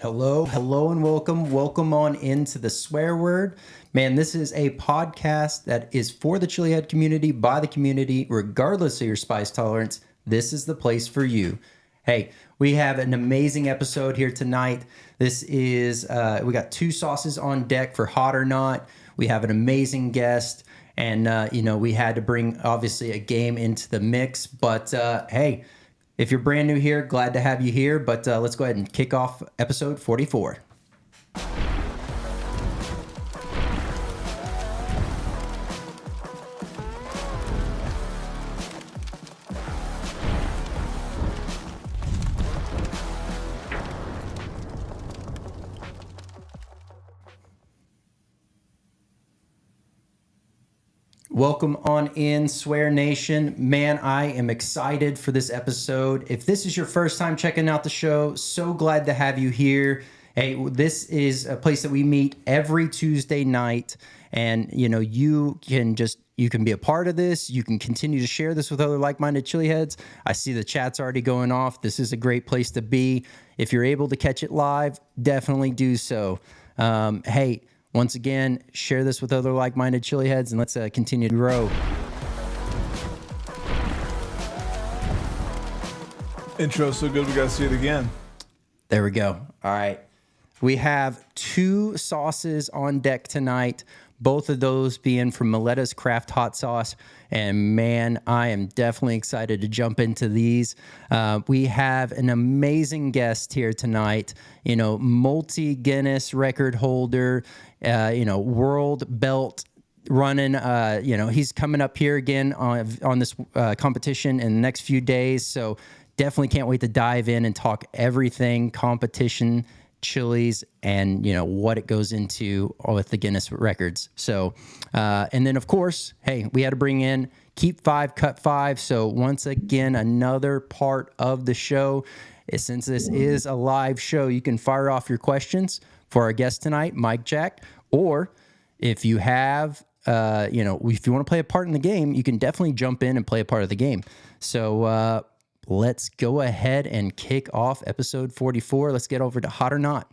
Hello, hello, and welcome. Welcome on into the swear word. Man, this is a podcast that is for the chili head community, by the community, regardless of your spice tolerance. This is the place for you. Hey, we have an amazing episode here tonight. This is, we got two sauces on deck for hot or not. We have an amazing guest, and, we had to bring, obviously, a game into the mix. But, hey, if you're brand new here, glad to have you here, but let's go ahead and kick off episode 44. Welcome on in, Swear Nation. Man, I am excited for this episode. If this is your first time checking out the show, so glad to have you here. Hey, this is a place that we meet every Tuesday night, and you can be a part of this. You can continue to share this with other like-minded chili heads. I see the chat's already going off. This is a great place to be. If you're able to catch it live, definitely do so. Hey, once again, share this with other like-minded chili heads, and let's continue to grow. Intro so good, we gotta see it again. There we go. All right. We have two sauces on deck tonight, both of those being from Maletta's Craft Hot Sauce. And man, I am definitely excited to jump into these. We have an amazing guest here tonight, multi-Guinness record holder, world belt running. He's coming up here again on this competition in the next few days. So definitely can't wait to dive in and talk everything competition, chilies, and what it goes into with the Guinness records. So and then of course, hey, we had to bring in Keep 5 Cut 5. So once again, another part of the show. Since this is a live show, you can fire off your questions for our guest tonight, Mike Jack, or if you have if you want to play a part in the game, you can definitely jump in and play a part of the game. So let's go ahead and kick off episode 44. Let's get over to Hot or Not.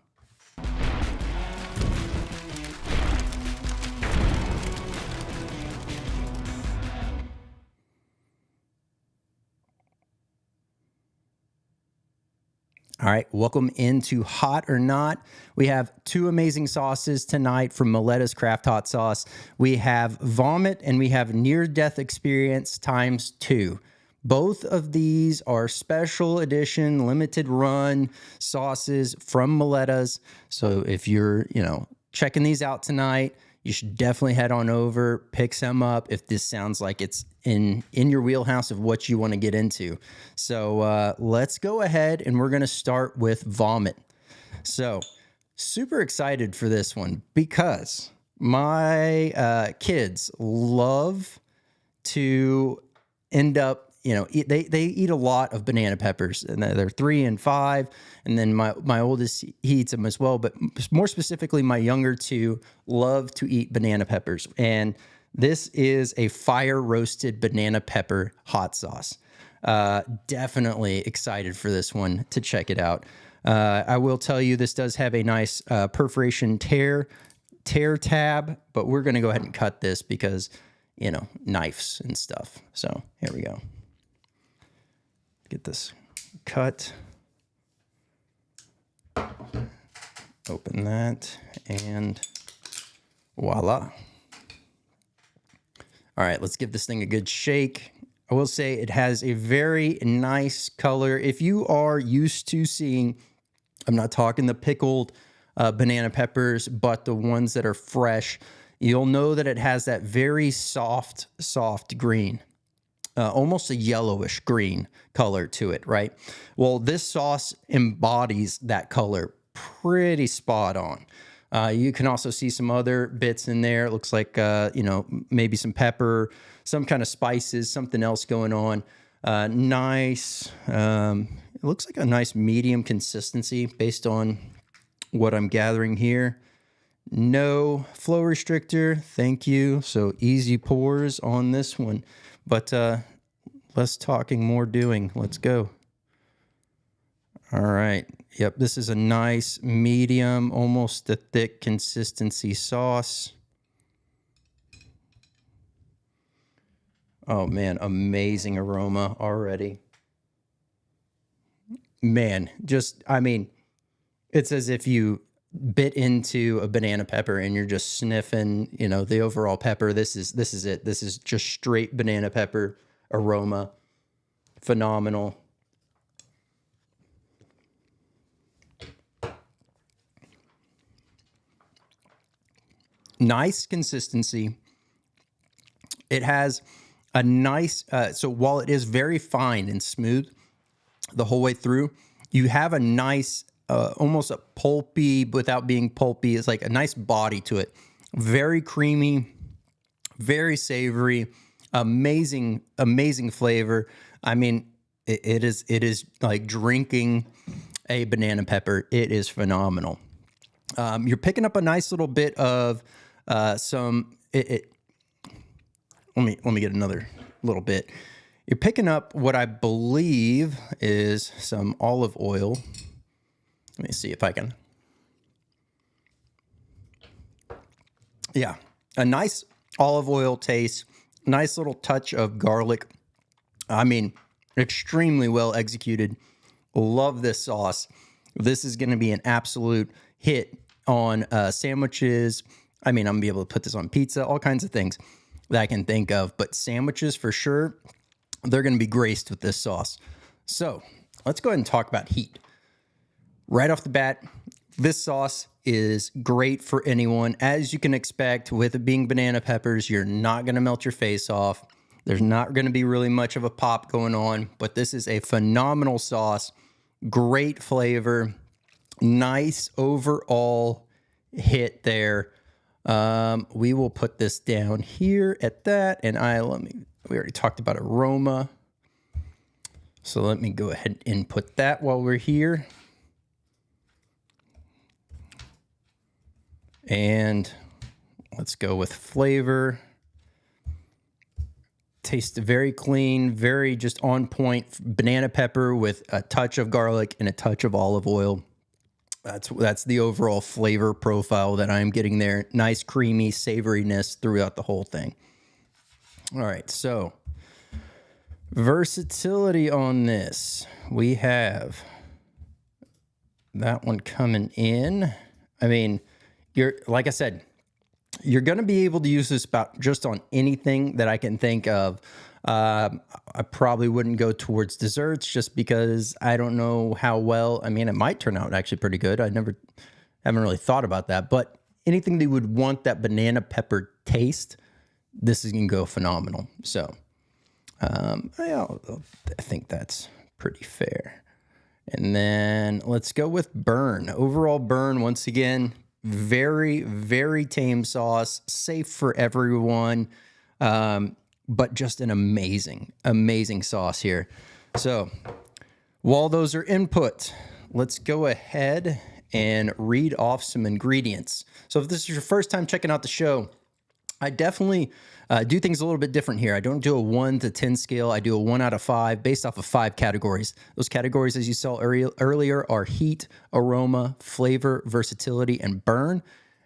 All right, welcome into Hot or Not. We have two amazing sauces tonight from Maletta's Craft Hot Sauce. We have Vomit and we have Near Death Experience times 2. Both of these are special edition, limited run sauces from Maletta's. So if you're, checking these out tonight, you should definitely head on over, pick some up if this sounds like it's in your wheelhouse of what you want to get into. So let's go ahead and we're going to start with Vomit. So super excited for this one because my kids love to end up, they eat a lot of banana peppers, and they're 3 and 5. And then my oldest, he eats them as well. But more specifically, my younger two love to eat banana peppers. And this is a fire roasted banana pepper hot sauce. Definitely excited for this one to check it out. I will tell you, this does have a nice perforation tear tab, but we're going to go ahead and cut this because, knives and stuff. So here we go. Get this cut. Open that and voila. All right, let's give this thing a good shake. I will say it has a very nice color. If you are used to seeing, I'm not talking the pickled banana peppers, but the ones that are fresh, you'll know that it has that very soft green. Almost a yellowish green color to it, right? Well, this sauce embodies that color pretty spot on. You can also see some other bits in there. It looks like, maybe some pepper, some kind of spices, something else going on. Nice. It looks like a nice medium consistency based on what I'm gathering here. No flow restrictor. Thank you. So easy pours on this one. But less talking, more doing. Let's go. All right. Yep, this is a nice medium, almost a thick consistency sauce. Oh man, amazing aroma already. Man, just, I mean, it's as if you bit into a banana pepper and you're just sniffing, you know, the overall pepper. This is it. This is just straight banana pepper aroma. Phenomenal. Nice consistency. It has a nice, so while it is very fine and smooth the whole way through, you have a nice, almost a pulpy, without being pulpy, it's like a nice body to it. Very creamy, very savory, amazing, amazing flavor. I mean, it is like drinking a banana pepper. It is phenomenal. You're picking up a nice little bit of some. Let me get another little bit. You're picking up what I believe is some olive oil. Let me see if I can. Yeah, a nice olive oil taste, nice little touch of garlic. I mean, extremely well executed. Love this sauce. This is going to be an absolute hit on sandwiches. I mean, I'm going to be able to put this on pizza, all kinds of things that I can think of. But sandwiches, for sure, they're going to be graced with this sauce. So let's go ahead and talk about heat. Right off the bat, this sauce is great for anyone. As you can expect, with it being banana peppers, you're not going to melt your face off. There's not going to be really much of a pop going on, but this is a phenomenal sauce. Great flavor. Nice overall hit there. We will put this down here at that. And we already talked about aroma. So let me go ahead and put that while we're here. And let's go with flavor. Tastes very clean, very just on point. Banana pepper with a touch of garlic and a touch of olive oil. That's the overall flavor profile that I'm getting there. Nice creamy savoriness throughout the whole thing. All right, so versatility on this. We have that one coming in. I mean, like I said, you're going to be able to use this about just on anything that I can think of. I probably wouldn't go towards desserts just because I don't know how well. I mean, it might turn out actually pretty good. Haven't really thought about that. But anything that you would want that banana pepper taste, this is going to go phenomenal. So I think that's pretty fair. And then let's go with burn. Overall burn, once again, very, very tame sauce, safe for everyone, but just an amazing, amazing sauce here. So while those are input, let's go ahead and read off some ingredients. So if this is your first time checking out the show, I definitely do things a little bit different here. I don't do a 1 to 10 scale. I do a 1 out of 5 based off of 5 categories. Those categories, as you saw earlier, are heat, aroma, flavor, versatility, and burn.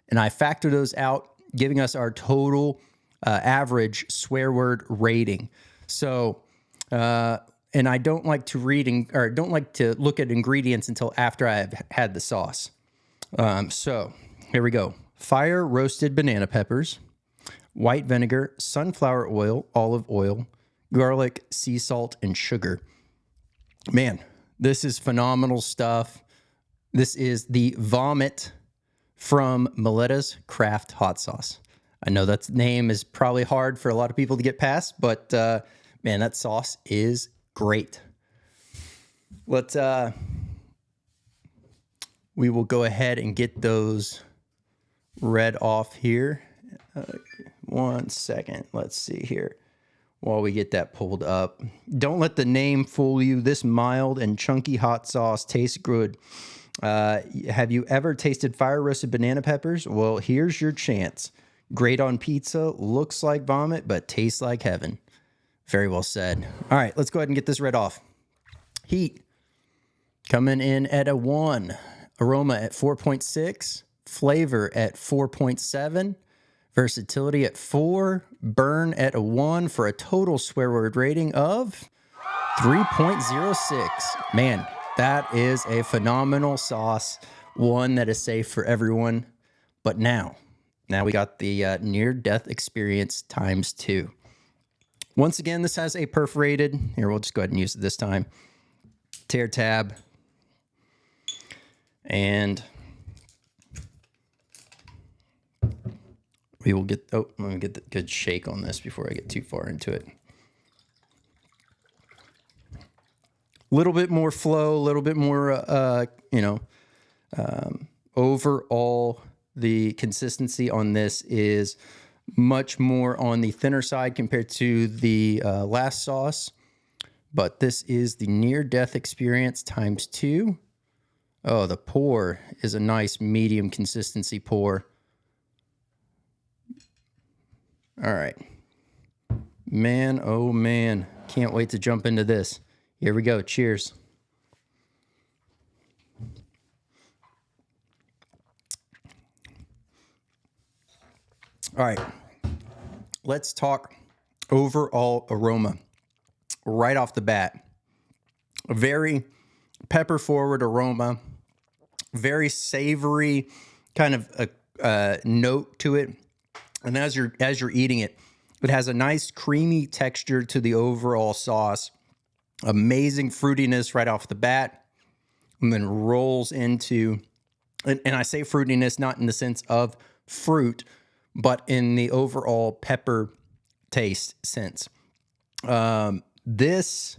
And I factor those out, giving us our total average swear word rating. So, and I don't like to look at ingredients until after I've had the sauce. So here we go. Fire roasted banana peppers, white vinegar, sunflower oil, olive oil, garlic, sea salt, and sugar. Man, this is phenomenal stuff. This is the Vomit from Maletta's Craft Hot Sauce. I know that name is probably hard for a lot of people to get past, but man, that sauce is great. We will go ahead and get those read off here. 1 second. Let's see here while we get that pulled up. Don't let the name fool you. This mild and chunky hot sauce tastes good. Have you ever tasted fire roasted banana peppers? Well, here's your chance. Great on pizza, looks like vomit, but tastes like heaven. Very well said. All right, let's go ahead and get this read off. Heat. Coming in at a 1, aroma at 4.6, flavor at 4.7, versatility at 4, burn at a 1 for a total swear word rating of 3.06. Man, that is a phenomenal sauce, one that is safe for everyone. But now we got the near-death experience times 2. Once again, this has a perforated, here, we'll just go ahead and use it this time, tear tab. And we will get, let me get the good shake on this before I get too far into it. A little bit more flow, a little bit more, overall, the consistency on this is much more on the thinner side compared to the last sauce. But this is the near-death experience times 2. Oh, the pour is a nice medium consistency pour. All right. Man, oh man. Can't wait to jump into this. Here we go. Cheers. All right. Let's talk overall aroma right off the bat. A very pepper forward aroma, very savory kind of a note to it. And as you're eating it, it has a nice creamy texture to the overall sauce. Amazing fruitiness right off the bat, and then rolls into, and I say fruitiness not in the sense of fruit, but in the overall pepper taste sense. This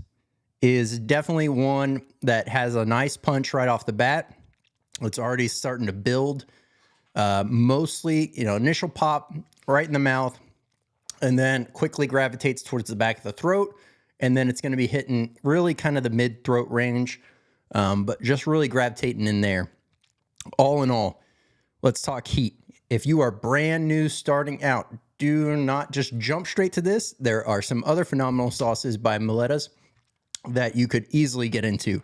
is definitely one that has a nice punch right off the bat. It's already starting to build. Mostly, initial pop right in the mouth, and then quickly gravitates towards the back of the throat. And then it's going to be hitting really kind of the mid-throat range, but just really gravitating in there. All in all, let's talk heat. If you are brand new starting out, do not just jump straight to this. There are some other phenomenal sauces by Maletta's that you could easily get into.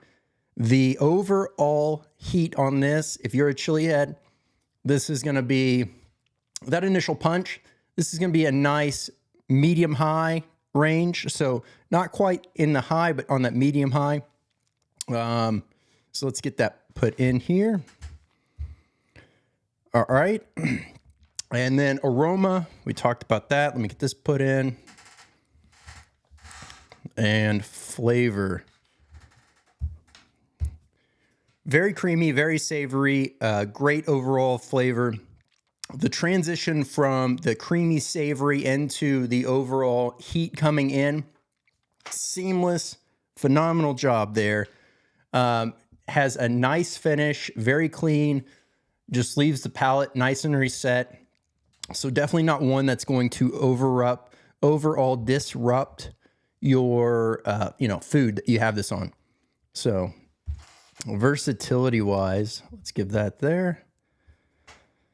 The overall heat on this, if you're a chili head, this is going to be that initial punch. This is going to be a nice medium high range. So not quite in the high, but on that medium high. So let's get that put in here. All right. And then aroma, we talked about that. Let me get this put in. And flavor. Very creamy, very savory, great overall flavor. The transition from the creamy savory into the overall heat coming in, seamless, phenomenal job there. Has a nice finish, very clean, just leaves the palate nice and reset. So definitely not one that's going to overall disrupt your, food that you have this on. So versatility wise, let's give that there.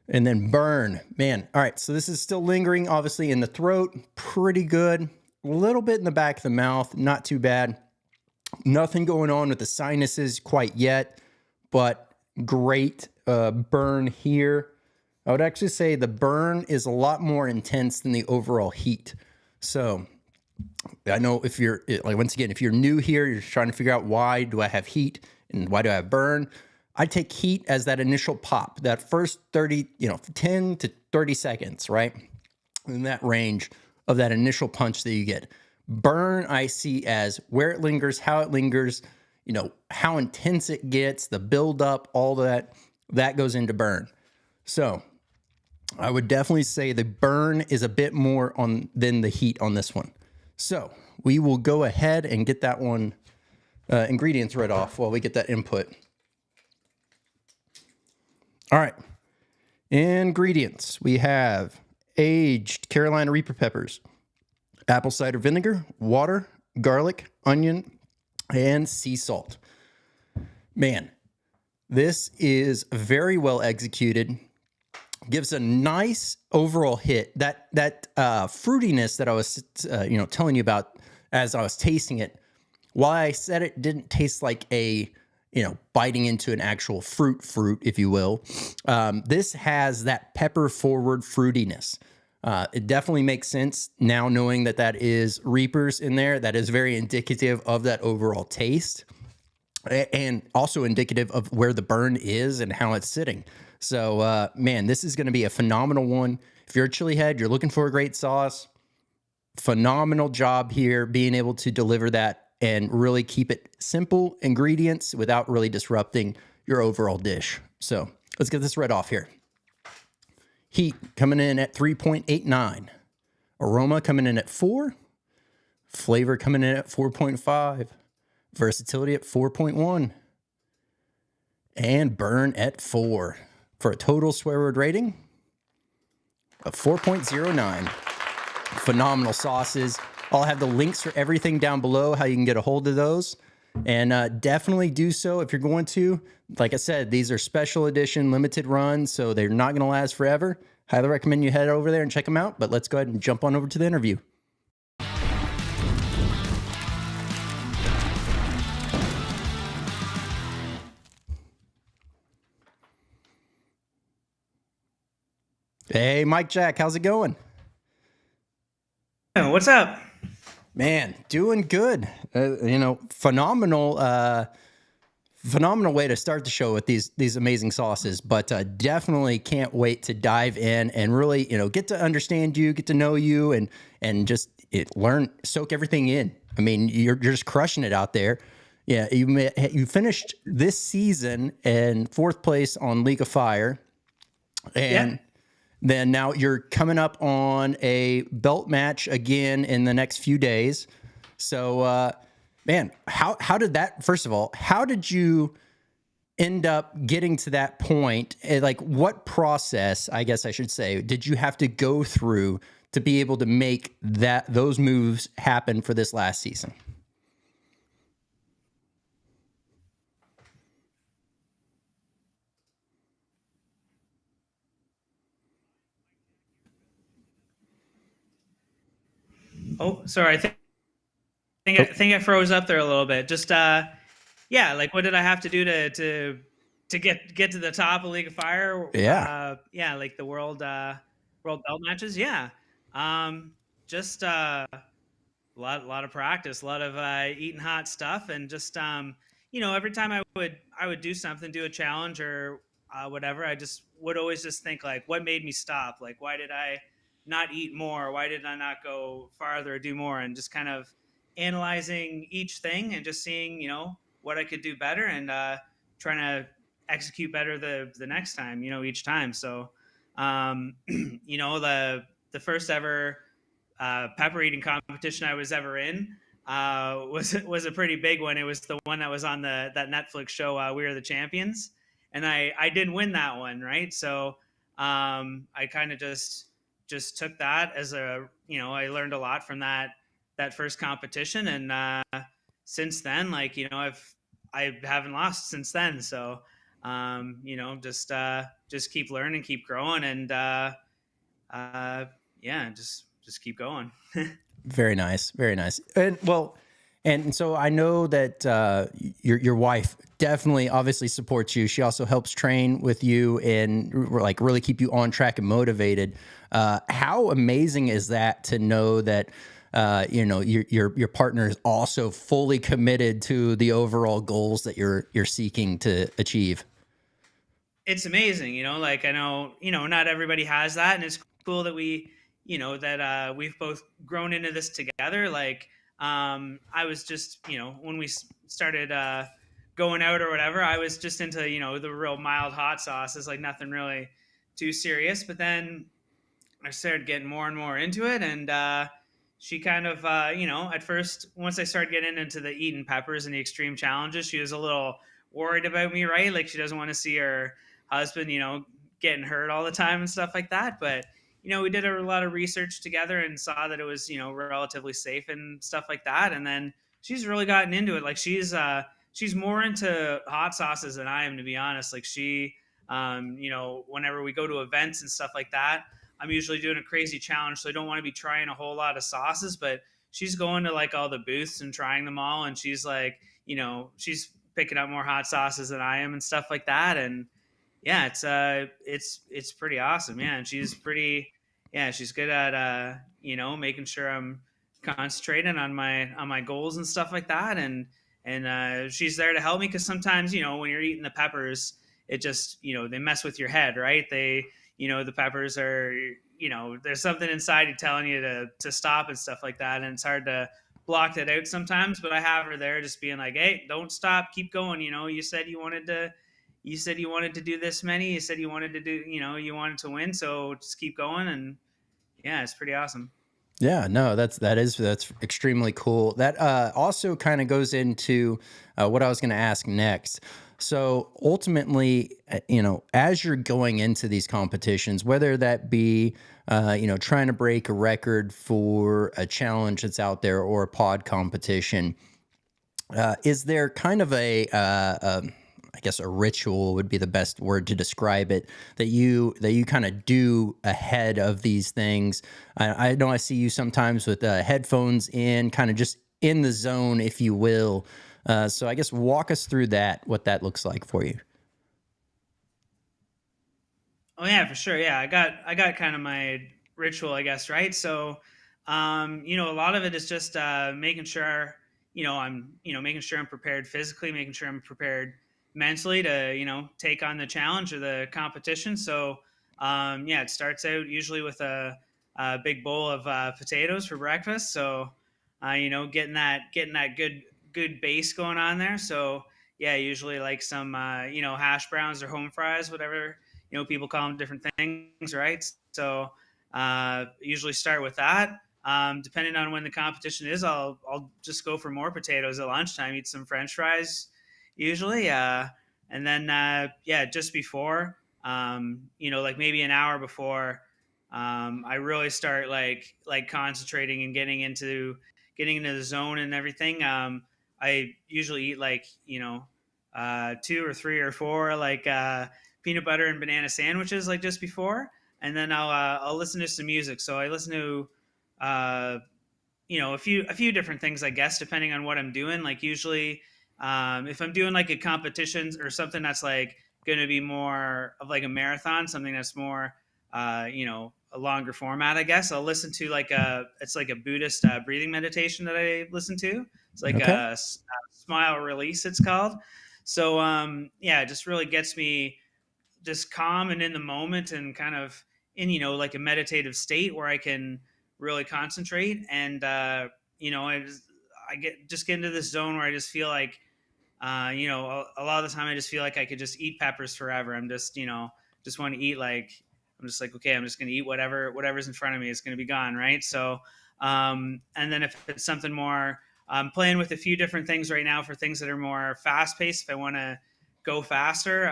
And then burn, man. All right, so this is still lingering, obviously, in the throat. Pretty good. A little bit in the back of the mouth, not too bad. Nothing going on with the sinuses quite yet, but great burn here. I would actually say the burn is a lot more intense than the overall heat. So I know if you're, once again, if you're new here, you're trying to figure out why do I have heat and why do I have burn? I take heat as that initial pop, that first 10 to 30 seconds, right? In that range of that initial punch that you get. Burn, I see as where it lingers, how how intense it gets, the buildup, all that goes into burn. So I would definitely say the burn is a bit more than the heat on this one. So we will go ahead and get that one ingredients read off while we get that input. All right, ingredients. We have aged Carolina Reaper peppers, apple cider vinegar, water, garlic, onion, and sea salt. Man, this is very well executed. Gives a nice overall hit. That fruitiness that I was telling you about as I was tasting it. While I said it didn't taste like a biting into an actual fruit, if you will. This has that pepper forward fruitiness. It definitely makes sense now knowing that is Reapers in there. That is very indicative of that overall taste and also indicative of where the burn is and how it's sitting. So, man, this is going to be a phenomenal one. If you're a chili head, you're looking for a great sauce, phenomenal job here being able to deliver that and really keep it simple ingredients without really disrupting your overall dish. So let's get this right off here. Heat coming in at 3.89. Aroma coming in at 4. Flavor coming in at 4.5. Versatility at 4.1. And burn at 4. For a total swear word rating of 4.09. Phenomenal sauces. I'll have the links for everything down below, how you can get a hold of those. And definitely do so if you're going to. Like I said, these are special edition, limited runs, so they're not going to last forever. Highly recommend you head over there and check them out. But let's go ahead and jump on over to the interview. Hey, Mike Jack, how's it going? What's up? Man, doing good. Phenomenal way to start the show with these amazing sauces, but definitely can't wait to dive in and really, get to understand you, get to know you, and just soak everything in. I mean, you're just crushing it out there. Yeah, you finished this season in 4th place on League of Fire, and then now you're coming up on a belt match again in the next few days. So, man, how did that, first of all, how did you end up getting to that point? Like, what process, I guess I should say, did you have to go through to be able to make those moves happen for this last season? Oh, sorry. I think I froze up there a little bit. Just like what did I have to do to get to the top of League of Fire? Like the world belt matches. Yeah. Just a lot of practice, a lot of eating hot stuff, and just every time I would do something, do a challenge or whatever, I just would always just think like, what made me stop? Like, why did I not eat more? Why did I not go farther or do more? And just kind of analyzing each thing and just seeing, what I could do better and trying to execute better the next time, each time. So, the first ever pepper eating competition I was ever in was a pretty big one. It was the one that was on that Netflix show, We Are the Champions. And I didn't win that one. Right. So I kind of just took that as I learned a lot from that first competition. And since then, I haven't lost since then. So, just keep learning, keep growing, and just keep going. Very nice. Very nice. And so I know that your wife definitely obviously supports you. She also helps train with you and really keep you on track and motivated. How amazing is that to know that your partner is also fully committed to the overall goals that you're seeking to achieve? It's amazing, I know, not everybody has that, and it's cool that we've both grown into this together. I was just, when we started going out or whatever, I was just into, the real mild hot sauces, like nothing really too serious. But then I started getting more and more into it. And she kind of, at first, once I started getting into the eating peppers and the extreme challenges, she was a little worried about me, right? Like she doesn't want to see her husband, getting hurt all the time and stuff like that. But we did a lot of research together and saw that it was, relatively safe and stuff like that. And then she's really gotten into it. Like she's more into hot sauces than I am, to be honest. Like she, whenever we go to events and stuff like that, I'm usually doing a crazy challenge. So I don't want to be trying a whole lot of sauces, but she's going to like all the booths and trying them all. And she's like, she's picking up more hot sauces than I am and stuff like that. And yeah, it's pretty awesome. Yeah. And she's good at, making sure I'm concentrating on my goals and stuff like that. And she's there to help me. Cause sometimes, when you're eating the peppers, it just, they mess with your head, right? The peppers are, there's something inside you telling you to stop and stuff like that. And it's hard to block that out sometimes, but I have her there just being like, hey, don't stop, keep going. You said you wanted to do this many, you said you wanted to do, you wanted to win. So just keep going. And yeah, it's pretty awesome. Yeah, no, that's extremely cool. That also kind of goes into what I was going to ask next. So ultimately, as you're going into these competitions, whether that be, trying to break a record for a challenge that's out there or a pod competition, is there kind of I guess a ritual would be the best word to describe it, that you kind of do ahead of these things? I know I see you sometimes with headphones in, kind of just in the zone, if you will. So I guess walk us through what that looks like for you. Oh yeah, for sure. Yeah, I got kind of my ritual, I guess, right? So, a lot of it is just making sure, making sure I'm prepared physically, making sure I'm prepared mentally to, take on the challenge or the competition. So, yeah, it starts out usually with a big bowl of potatoes for breakfast. So, getting that good base going on there. So, yeah, usually like some hash browns or home fries, whatever people call them different things, right? So usually start with that. Depending on when the competition is, I'll just go for more potatoes at lunchtime, eat some French fries usually, and then just before, like maybe an hour before, I really start like concentrating and getting into the zone and everything. I usually eat like two or three or four like peanut butter and banana sandwiches like just before, and then I'll listen to some music. So I listen to uh, a few different things, I guess, depending on what I'm doing. Like usually, if I'm doing like a competition or something that's like going to be more of like a marathon, something that's more a longer format, I guess I'll listen to it's like a Buddhist breathing meditation that I listen to. It's like Okay. a smile release, it's called. So it just really gets me just calm and in the moment and kind of in like a meditative state where I can really concentrate. And I get into this zone where I just feel like a lot of the time I just feel like I could just eat peppers forever. I'm just just want to eat, like I'm just like, okay, I'm just going to eat whatever's in front of me. It's going to be gone, right? So and then if it's something more, I'm playing with a few different things right now for things that are more fast paced. If I want to go faster,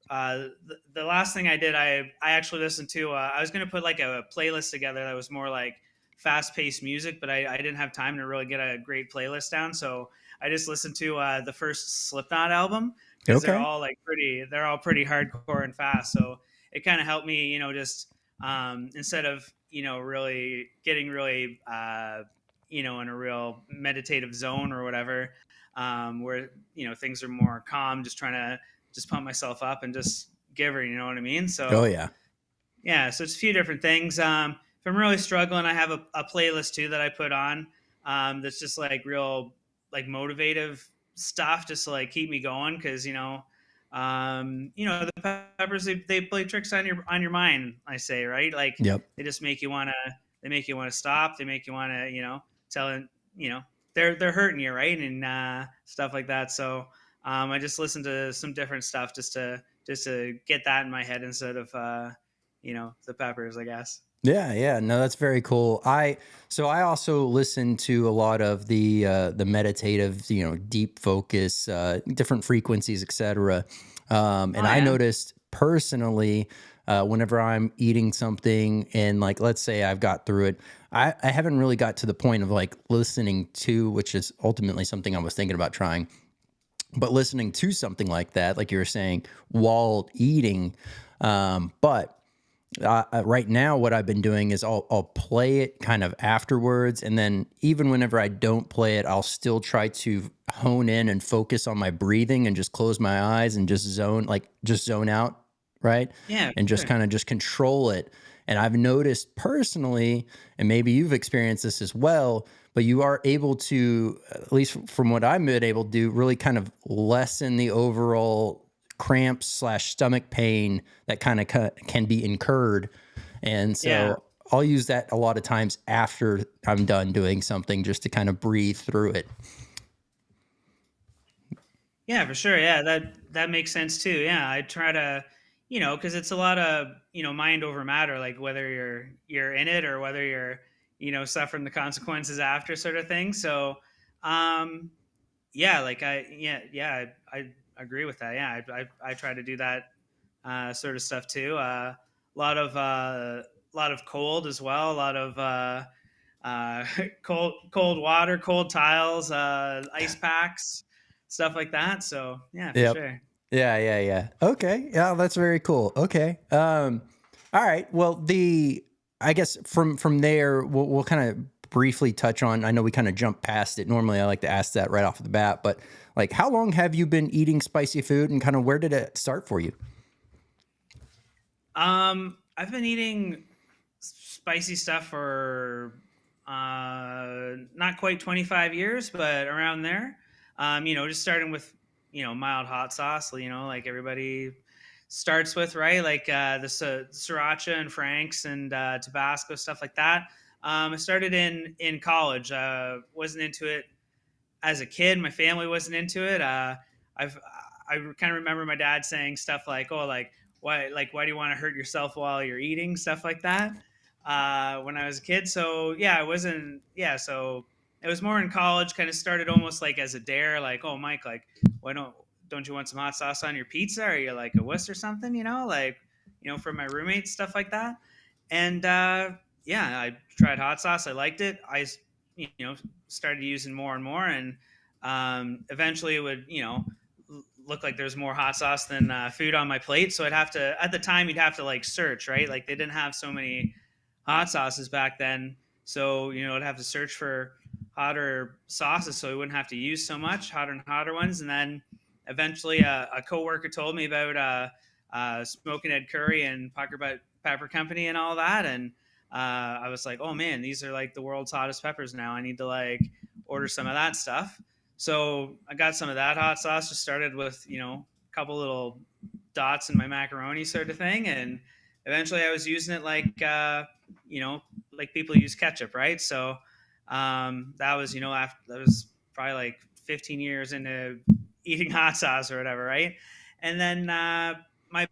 the last thing I did, I actually listened to. I was going to put like a playlist together that was more like fast paced music, but I didn't have time to really get a great playlist down. So I just listened to the first Slipknot album because Okay. they're all pretty hardcore and fast. So it kind of helped me, just instead of really getting really in a real meditative zone or whatever, where things are more calm, just trying to just pump myself up and just give her, you know what I mean? Oh So yeah. yeah, so it's a few different things. If I'm really struggling, I have a playlist too that I put on that's just like real like motivative stuff, just to like keep me going. Because the peppers, they play tricks on your mind. I say, right, like Yep. they just make you wanna stop. They make you wanna tell they're hurting you, right, and stuff like that. So I just listen to some different stuff just to get that in my head instead of the peppers, I guess. Yeah, yeah, no, that's very cool. I also listen to a lot of the meditative, deep focus, different frequencies, etc. Oh And I yeah. noticed personally, whenever I'm eating something and like let's say I've got through it, I haven't really got to the point of like listening to, which is ultimately something I was thinking about trying, but listening to something like that, like you were saying, while eating. But right now, what I've been doing is I'll play it kind of afterwards, and then even whenever I don't play it, I'll still try to hone in and focus on my breathing and just close my eyes and just zone out, right? Yeah, And just sure. kind of just control it. And I've noticed personally, and maybe you've experienced this as well, but you are able to, at least from what I've been able to do, really kind of lessen the overall cramps slash stomach pain that kind of can be incurred. And Yeah. so I'll use that a lot of times after I'm done doing something just to kind of breathe through it. Yeah, for sure. Yeah, that makes sense too. Yeah, I try to, because it's a lot of mind over matter, like whether you're in it or whether you're suffering the consequences after, sort of thing. So, um, yeah, like I agree with that. Yeah, I try to do that sort of stuff too. A lot of lot of cold as well. A lot of uh, cold water, cold tiles, ice packs, stuff like that. So yeah, for Yep. sure. Yeah. Okay. Yeah, that's very cool. Okay. All right. Well, I guess from there, we'll kind of briefly touch on. I know we kind of jumped past it. Normally, I like to ask that right off the bat, but like, how long have you been eating spicy food, and kind of where did it start for you? I've been eating spicy stuff for not quite 25 years, but around there. Just starting with mild hot sauce. Like everybody starts with, right? Like the sriracha and Frank's and Tabasco, stuff like that. I started in college. Wasn't into it as a kid. My family wasn't into it. I've I kind of remember my dad saying stuff like, "Oh, why do you want to hurt yourself while you're eating?" Stuff like that. When I was a kid, so yeah, I wasn't. Yeah, so it was more in college. Kind of started almost like as a dare, like, "Oh, Mike, like, why don't you want some hot sauce on your pizza? Are you like a wuss or something?" Like, for my roommates, stuff like that. And yeah, I tried hot sauce. I liked it. I you know started using more and more, and eventually it would look like there's more hot sauce than food on my plate. So I'd have to, at the time, you'd have to like search, right? Like they didn't have so many hot sauces back then, so I'd have to search for hotter sauces so I wouldn't have to use so much hotter and hotter ones. And then eventually a coworker told me about Smoking Ed Curry and Pucker Butt Pepper Company and all that, and I was like, oh man, these are like the world's hottest peppers now. I need to like order some of that stuff. So I got some of that hot sauce. Just started with a couple little dots in my macaroni, sort of thing, and eventually I was using it like people use ketchup, right? So that was after that was probably like 15 years into eating hot sauce or whatever, right? And then my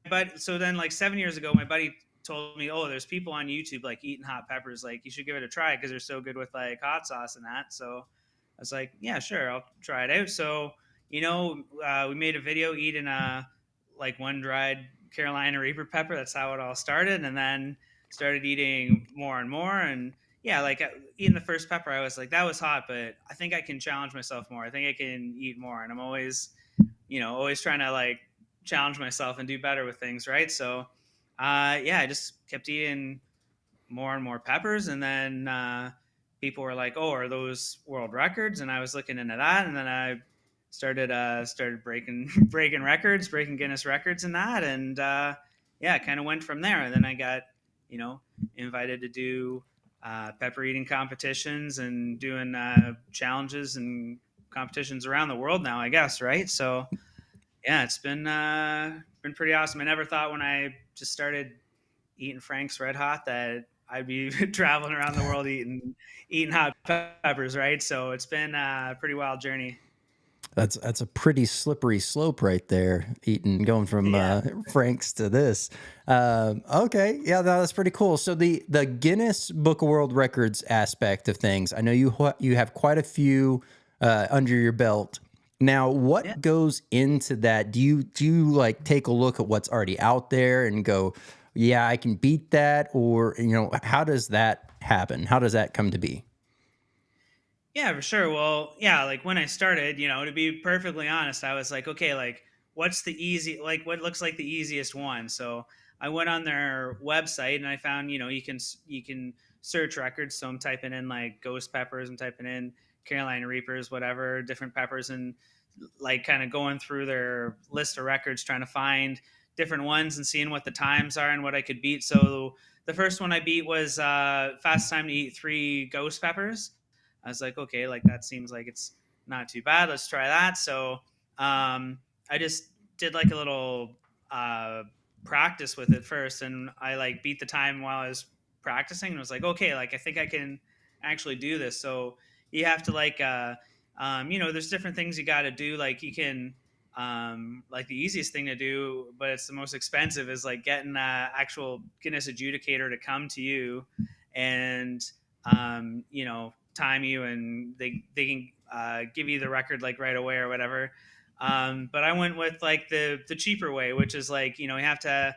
but so then like 7 years ago, my buddy told me, oh, there's people on YouTube like eating hot peppers, like you should give it a try because they're so good with like hot sauce and that. So I was like, yeah, sure, I'll try it out. So we made a video eating like one dried Carolina Reaper pepper. That's how it all started, and then started eating more and more. And yeah, like eating the first pepper, I was like, that was hot, but I think I can challenge myself more. I think I can eat more, and I'm always always trying to like challenge myself and do better with things, right? So yeah, I just kept eating more and more peppers, and then people were like, "Oh, are those world records?" And I was looking into that, and then I started breaking breaking records, breaking Guinness records, and that, and yeah, it kind of went from there. And then I got invited to do pepper eating competitions and doing challenges and competitions around the world now, I guess, right? So yeah, it's been pretty awesome. I never thought when I just started eating Frank's Red Hot that I'd be traveling around the world eating hot peppers, right? So it's been a pretty wild journey. That's a pretty slippery slope right there. Going from Yeah, Frank's to this. Okay, yeah, that's pretty cool. So the Guinness Book of World Records aspect of things, I know you have quite a few under your belt. Now, yeah. what goes into that? Do you like take a look at what's already out there and go, yeah, I can beat that, or how does that happen? How does that come to be? Yeah, for sure. Well, yeah, like when I started, to be perfectly honest, I was like, okay, like what looks like the easiest one? So I went on their website and I found, you can search records. So I'm typing in like ghost peppers, I'm typing in Carolina Reapers, whatever, different peppers, and like kind of going through their list of records, trying to find different ones and seeing what the times are and what I could beat. So the first one I beat was fastest time to eat 3 ghost peppers. I was like, okay, like that seems like it's not too bad. Let's try that. So I just did like a little practice with it first, and I like beat the time while I was practicing, and was like, okay, like I think I can actually do this. So you have to like there's different things you got to do. Like you can like the easiest thing to do, but it's the most expensive, is like getting an actual Guinness adjudicator to come to you and time you, and they can give you the record like right away or whatever. But I went with like the cheaper way, which is like, you have to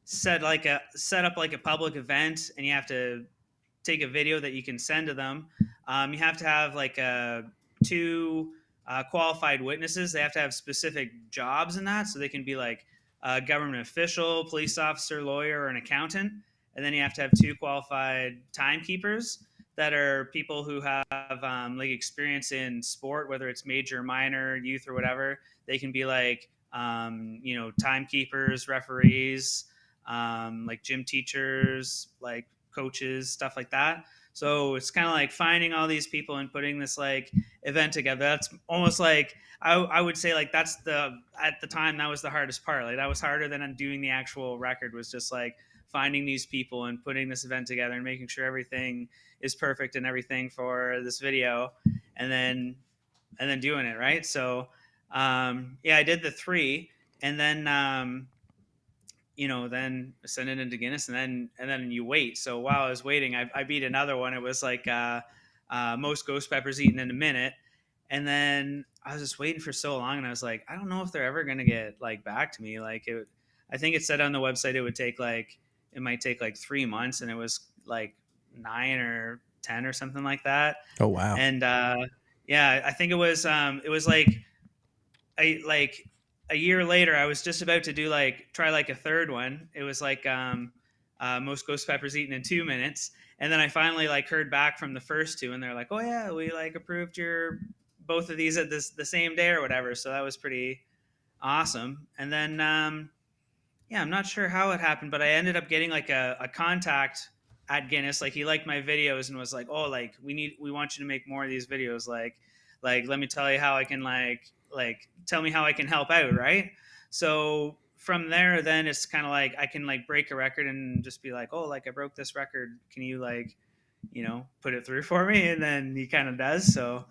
set up like a public event, and you have to take a video that you can send to them. You have to have like two qualified witnesses. They have to have specific jobs in that, so they can be like a government official, police officer, lawyer, or an accountant. And then you have to have 2 qualified timekeepers that are people who have like experience in sport, whether it's major, minor, youth, or whatever. They can be like timekeepers, referees, like gym teachers, like coaches, stuff like that. So it's kind of like finding all these people and putting this like event together. That's almost like I would say like at the time that was the hardest part. Like that was harder than doing the actual record, was just like finding these people and putting this event together and making sure everything is perfect and everything for this video, and then doing it right. So I did the 3, and then then send it into Guinness, and then you wait. So while I was waiting, I beat another one. It was like most ghost peppers eaten in a minute. And then I was just waiting for so long, and I was like, I don't know if they're ever going to get like back to me. Like I think it said on the website it might take like 3 months, and it was like 9 or 10 or something like that. Oh, wow. And I think it was like a year later, I was just about to try like a third one. It was like most ghost peppers eaten in 2 minutes. And then I finally like heard back from the first 2, and they're like, oh yeah, we like approved both of these at the same day or whatever. So that was pretty awesome. And then I'm not sure how it happened, but I ended up getting like a contact at Guinness. Like he liked my videos and was like, oh, like we want you to make more of these videos. Like let me tell you how I can like tell me how I can help out, right? So from there, then it's kind of like I can like break a record and just be like, oh, like I broke this record, can you like put it through for me? And then he kind of does. So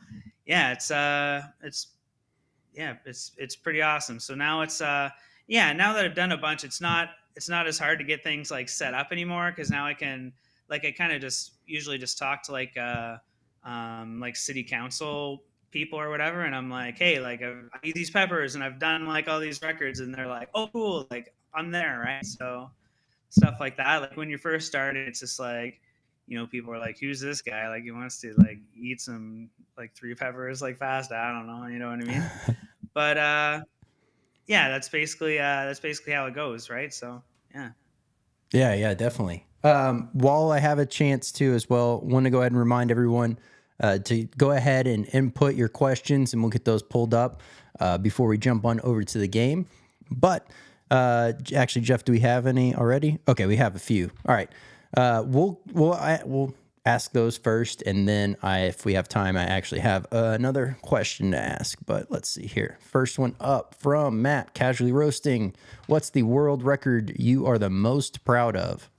it's pretty awesome. So now it's now that I've done a bunch, it's not as hard to get things like set up anymore, because now I can I kind of just usually just talk to like city council people or whatever, and I'm like, hey, like I eat these peppers and I've done like all these records, and they're like, oh cool, like I'm there, right? So stuff like that. Like when you first started, it's just like people are like, who's this guy? Like he wants to like eat some like 3 peppers like fast. I don't know, you know what I mean? But that's basically how it goes, right? So Yeah, definitely. While I have a chance to as well, want to go ahead and remind everyone to go ahead and input your questions, and we'll get those pulled up before we jump on over to the game. But actually, Jeff, do we have any already? Okay, we have a few. All right, we'll ask those first, and then if we have time, I actually have another question to ask. But let's see here. First one up from Matt, Casually Roasting. What's the world record you are the most proud of?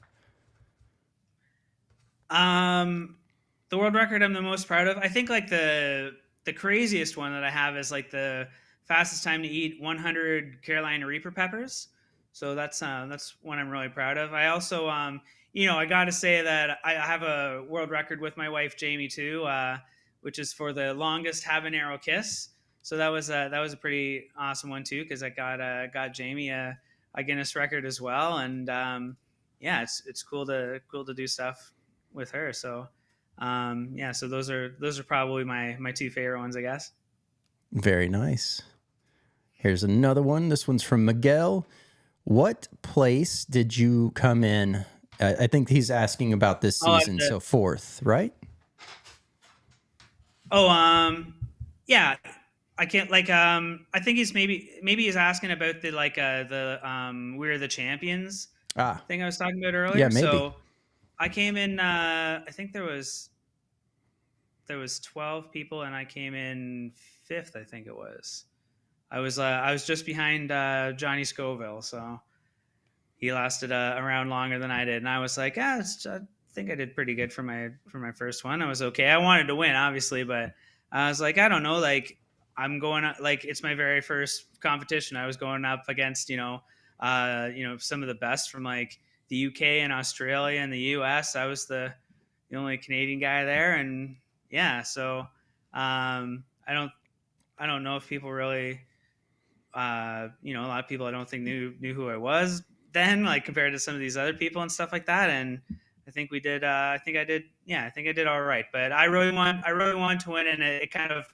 The world record I'm the most proud of, I think like the craziest one that I have is like the fastest time to eat 100 Carolina Reaper peppers. So that's one I'm really proud of. I also I got to say that I have a world record with my wife Jamie too, which is for the longest habanero kiss. So that was a pretty awesome one too, because I got Jamie a Guinness record as well, and it's cool to do stuff with her. So so those are probably my 2 favorite ones, I guess. Very nice. Here's another one. This one's from Miguel. What place did you come in? I think he's asking about this season. So 4th, right? Oh, yeah. I can't like I think maybe he's asking about the We're the Champions Ah, thing I was talking about yeah, earlier. maybe. So I came in I think there was 12 people and I came in fifth, I think it was. I was just behind Johnny Scoville, so he lasted around longer than I did, and I was like, I think I did pretty good for my first one. I was okay. I wanted to win, obviously, but I was like, I don't know, like I'm going like it's my very first competition. I was going up against some of the best from like the UK and Australia and the US. I was the only Canadian guy there, and yeah, so I don't know if people really a lot of people I don't think knew who I was then, like compared to some of these other people and stuff like that. And I think we did. I think I did all right. But I really wanted to win, and it kind of,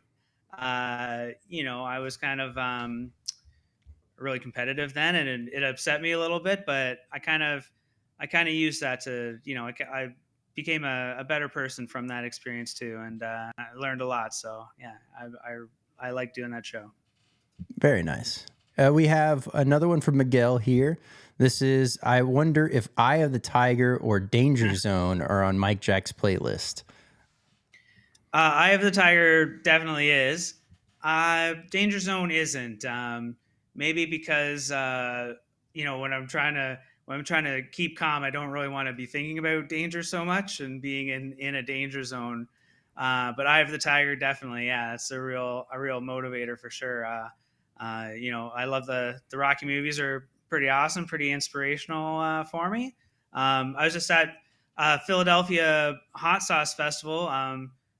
I was kind of really competitive then, and it upset me a little bit. But I kind of used that to, I became a better person from that experience too, and I learned a lot. So yeah, I like doing that show. Very nice. We have another one from Miguel here. This is I wonder if Eye of the Tiger or Danger Zone are on Mike Jack's playlist. Eye of the Tiger definitely is. Danger Zone isn't. Maybe because when I'm trying to keep calm, I don't really want to be thinking about danger so much and being in a danger zone. But Eye of the Tiger definitely, yeah, that's a real motivator for sure. I love the Rocky movies are pretty awesome, pretty inspirational for me. I was just at Philadelphia Hot Sauce Festival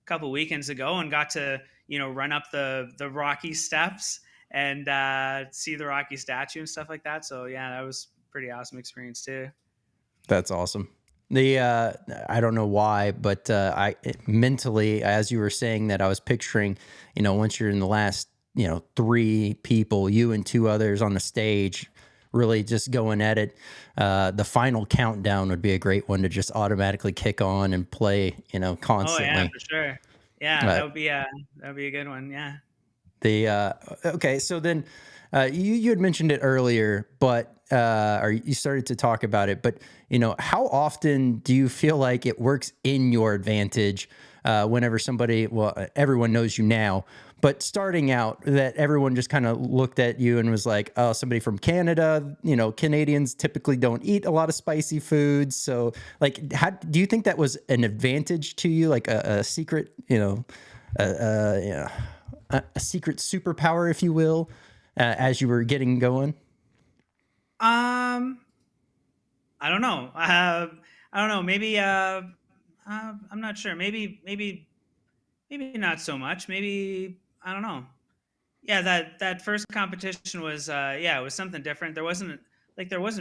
couple weekends ago and got to run up the Rocky steps and see the Rocky statue and stuff like that. So yeah, that was a pretty awesome experience too. That's awesome. The I don't know why, but mentally, as you were saying that, I was picturing, once you're in the last, three people, you and two others on the stage, really just going at it. The final countdown would be a great one to just automatically kick on and play, Oh yeah, constantly. for sure. Yeah, Uh, that would be a good one. Yeah. The okay, so then you had mentioned it earlier, but or you started to talk about it, but how often do you feel like it works in your advantage whenever somebody, well, everyone knows you now, but starting out, that everyone just kind of looked at you and was like, oh, somebody from Canada, Canadians typically don't eat a lot of spicy foods, so like, how do you think that was an advantage to you, like a secret, yeah, a secret superpower, if you will, as you were getting going? Um, I don't know. I don't know. Maybe. I'm not sure. Maybe not so much. Maybe I don't know. Yeah, that first competition was yeah, it was something different. There wasn't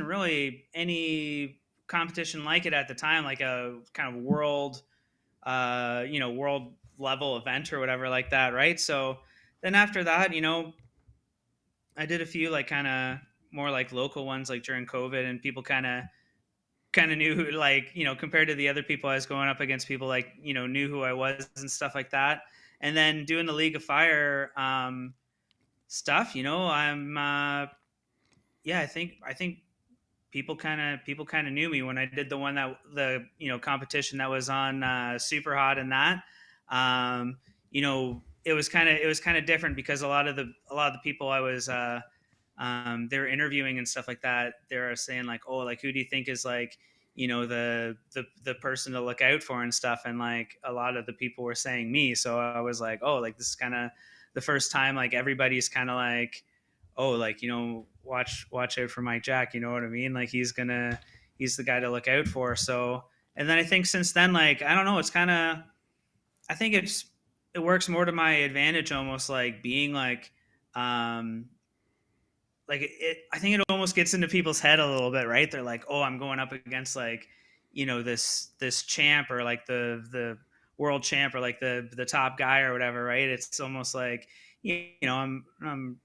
really any competition like it at the time, like a kind of world level event or whatever like that, right? So then after that, I did a few like kind of more like local ones like during COVID, and people kind of knew who, like, compared to the other people I was going up against, people like, knew who I was and stuff like that. And then doing the League of Fire stuff, I'm yeah, I think people kind of knew me when I did the one that the competition that was on Superhot, and that it was kind of different because a lot of the people I was they were interviewing and stuff like that. They were saying like, oh, like who do you think is like the person to look out for and stuff, and like a lot of the people were saying me. So I was like, oh, like this is kind of the first time like everybody's kind of like, oh, like watch out for Mike Jack. You know what I mean? Like he's the guy to look out for. So and then I think since then, like I don't know, it's kind of I think it works more to my advantage, almost like being um like I think it almost gets into people's head a little bit, right? They're like, oh, I'm going up against like this champ, or like the world champ, or like the top guy or whatever, right? It's almost like I'm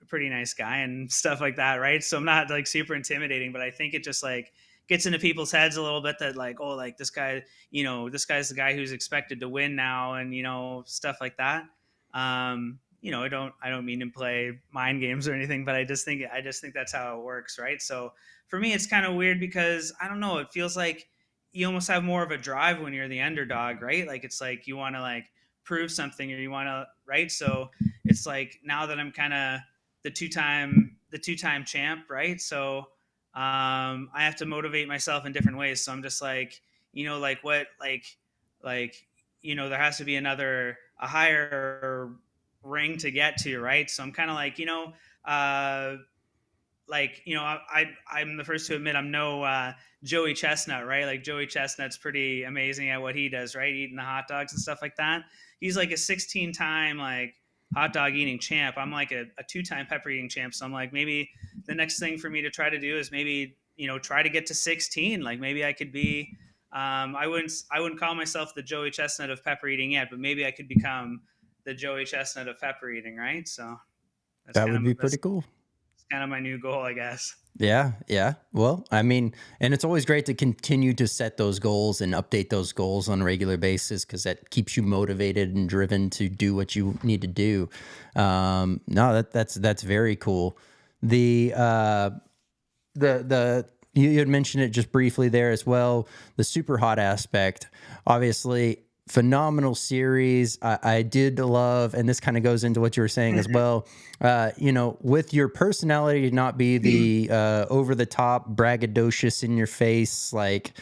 a pretty nice guy and stuff like that, right? So I'm not like super intimidating, but I think it just like gets into people's heads a little bit that like, oh, like this guy, this guy's the guy who's expected to win now, and stuff like that. I don't mean to play mind games or anything, but I just think that's how it works, right? So for me, it's kind of weird because I don't know. It feels like you almost have more of a drive when you're the underdog, right? Like it's like you want to like prove something or you want to, right? So it's like now that I'm kind of the two-time champ, right? So I have to motivate myself in different ways. So I'm just like, like what, like there has to be a higher ring to get to, right? So I'm kind of like, uh, I'm the first to admit I'm no Joey Chestnut, right? Like Joey Chestnut's pretty amazing at what he does, right? Eating the hot dogs and stuff like that. He's like a 16-time like hot dog eating champ. I'm like a two-time pepper eating champ. So I'm like, maybe the next thing for me to try to do is maybe try to get to 16. Like maybe I could be. I wouldn't call myself the Joey Chestnut of pepper eating yet, but maybe I could become the Joey Chestnut of pepper eating, right? So That would be pretty cool. that's kind of my new goal, I guess. Yeah, yeah. Well, I mean, and it's always great to continue to set those goals and update those goals on a regular basis because that keeps you motivated and driven to do what you need to do. No, that's very cool. The you had mentioned it just briefly there as well. The Superhot aspect, obviously, phenomenal series. I did love, and this kind of goes into what you were saying as well. With your personality to not be the over the top, braggadocious in your face, like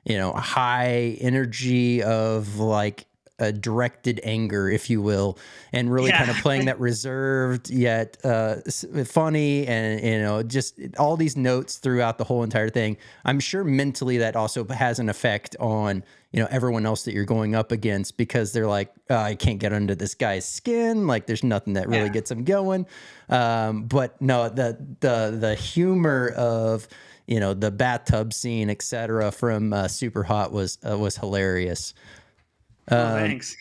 high energy of like a directed anger, if you will, and really kind of playing that reserved yet funny, and just all these notes throughout the whole entire thing. I'm sure mentally that also has an effect on everyone else that you're going up against because they're like, I can't get under this guy's skin. Like there's nothing that really gets him going. But no, the humor of the bathtub scene, etc., from Superhot was hilarious. Thanks.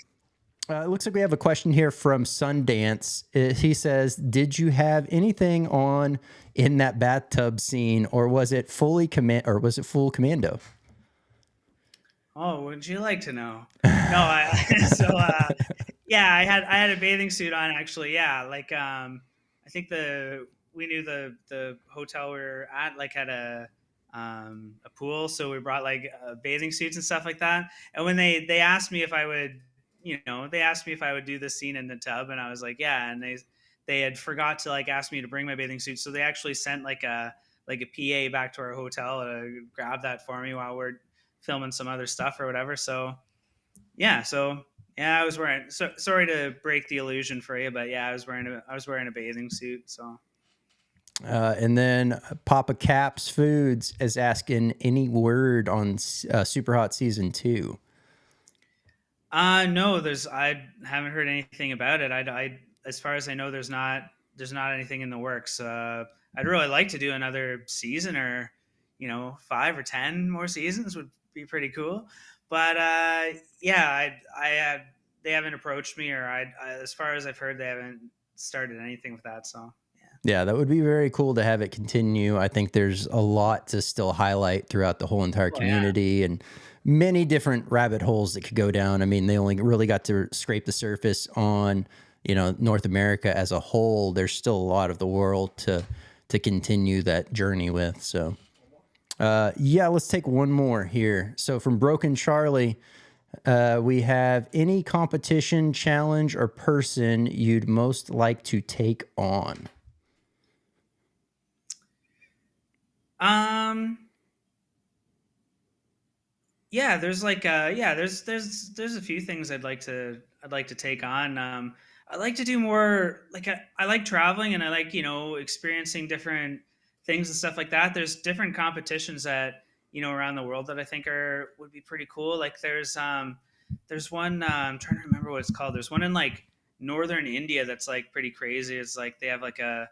It looks like we have a question here from Sundance. He says, "Did you have anything on in that bathtub scene, or was it full commando?" Oh, would you like to know? No, I had a bathing suit on actually. Yeah, like I think we knew the hotel we were at like had a pool, so we brought like bathing suits and stuff like that. And when they asked me if I would, they asked me if I would do this scene in the tub, and I was like, yeah. And they had forgot to like ask me to bring my bathing suit, so they actually sent like a PA back to our hotel to grab that for me while we're filming some other stuff or whatever. So yeah, I was wearing. So sorry to break the illusion for you, but yeah, I was wearing a bathing suit. So. And then Papa Caps Foods is asking any word on Superhot season 2. No, I haven't heard anything about it. As far as I know, there's not anything in the works. I'd really like to do another season or 5 or 10 more seasons would be pretty cool. But they haven't approached me, or as far as I've heard, they haven't started anything with that. So yeah, that would be very cool to have it continue. I think there's a lot to still highlight throughout the whole entire community and many different rabbit holes that could go down. I mean, they only really got to scrape the surface on North America as a whole. There's still a lot of the world to continue that journey with. So let's take one more here. So from Broken Charlie, we have any competition, challenge, or person you'd most like to take on. There's like there's a few things I'd like to take on. I like to do more like I like traveling, and I like experiencing different things and stuff like that. There's different competitions that around the world that I think would be pretty cool. Like there's one I'm trying to remember what it's called. There's one in like northern India that's like pretty crazy. It's like they have like a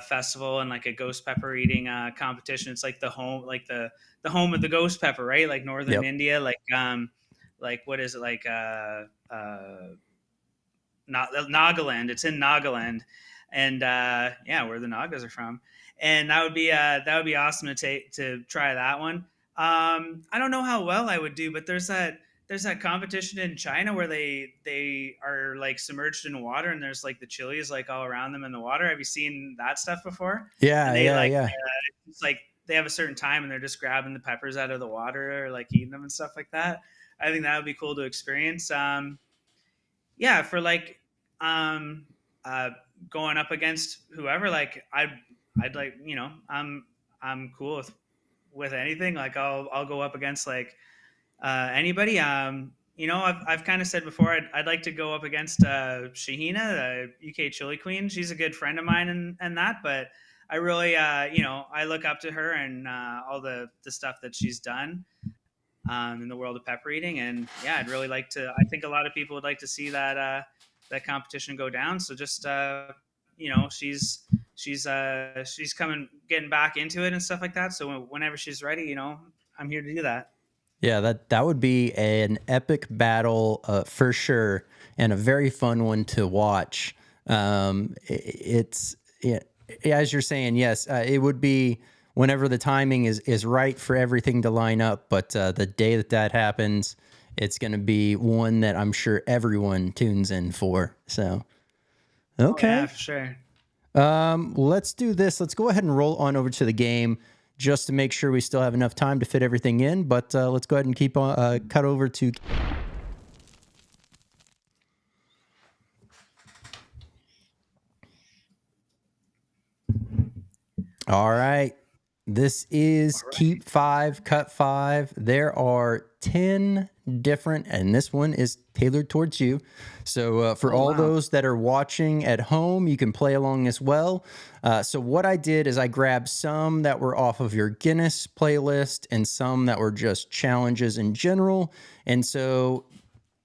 festival and like a ghost pepper eating competition. It's like the home of the ghost pepper, right? Like northern India, like what is it like not Nagaland. It's in Nagaland, and where the Nagas are from. And that would be awesome to try that one. I don't know how well I would do, but there's that there's that competition in China where they are like submerged in water and there's like the chilies like all around them in the water. Have you seen that stuff before? Yeah, And they yeah, like yeah. it's like they have a certain time and they're just grabbing the peppers out of the water or like eating them and stuff like that. I think that would be cool to experience. Yeah, for like um uh going up against whoever, like I'd like, I'm cool with anything. Like I'll go up against like anybody. I've kind of said before I'd like to go up against Shahina, the UK Chili Queen. She's a good friend of mine and that, but I really I look up to her and all the stuff that she's done in the world of pepper eating. And yeah, I'd really like to. I think a lot of people would like to see that competition go down. So just she's coming, getting back into it and stuff like that. So whenever she's ready, I'm here to do that. Yeah, that would be an epic battle for sure, and a very fun one to watch. It's yeah, as you're saying, yes, it would be whenever the timing is right for everything to line up. But the day that happens, it's going to be one that I'm sure everyone tunes in for. So, Oh okay. yeah, for sure. Let's do this. Let's go ahead and roll on over to the game just to make sure we still have enough time to fit everything in. But let's go ahead and keep on cut over to. All right. This is Keep 5, Cut 5. There are 10 different, and this one is tailored towards you. So for all those that are watching at home, you can play along as well. So what I did is I grabbed some that were off of your Guinness playlist and some that were just challenges in general. And so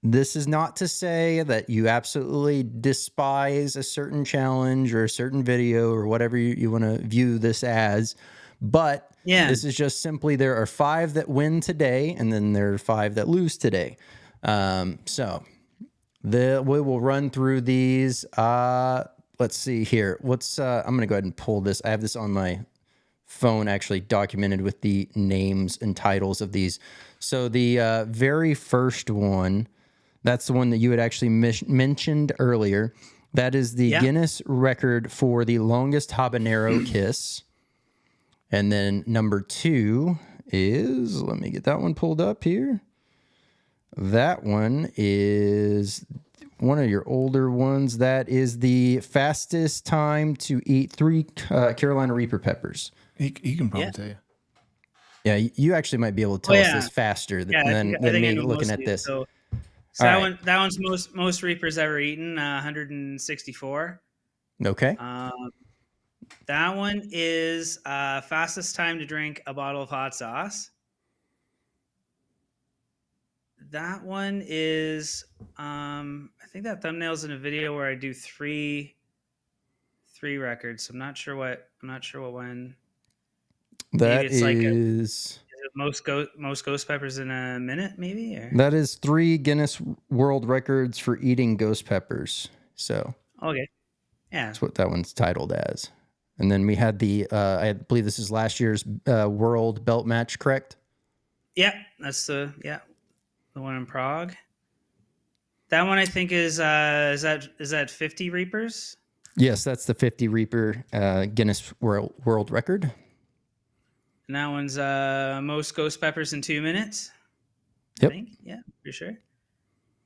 this is not to say that you absolutely despise a certain challenge or a certain video or whatever you want to view this as. But Yeah. this is just simply there are 5 that win today, and then there are 5 that lose today. So we will run through these. Let's see here. I'm going to go ahead and pull this. I have this on my phone actually documented with the names and titles of these. So the very first one, that's the one that you had actually mentioned earlier. That is the Guinness record for the longest habanero kiss. And then number 2 is, let me get that one pulled up here. That one is one of your older ones. That is the fastest time to eat 3 Carolina Reaper peppers. He can probably tell you. Yeah, you actually might be able to tell us this faster than me looking at this. So that one's most Reapers ever eaten, 164. Okay. That one is fastest time to drink a bottle of hot sauce. That one is I think that thumbnail's in a video where I do three records. I'm not sure what one. That it's is most ghost peppers in a minute, maybe? Or? That is 3 Guinness World Records for eating ghost peppers. So okay. Yeah. That's what that one's titled as. And then we had I believe this is last year's World Belt Match, correct? Yeah, that's the one in Prague. That one I think is that 50 Reapers? Yes, that's the 50 Reaper Guinness World Record. And that one's most ghost peppers in 2 minutes. Yep. I think. Yeah, for sure.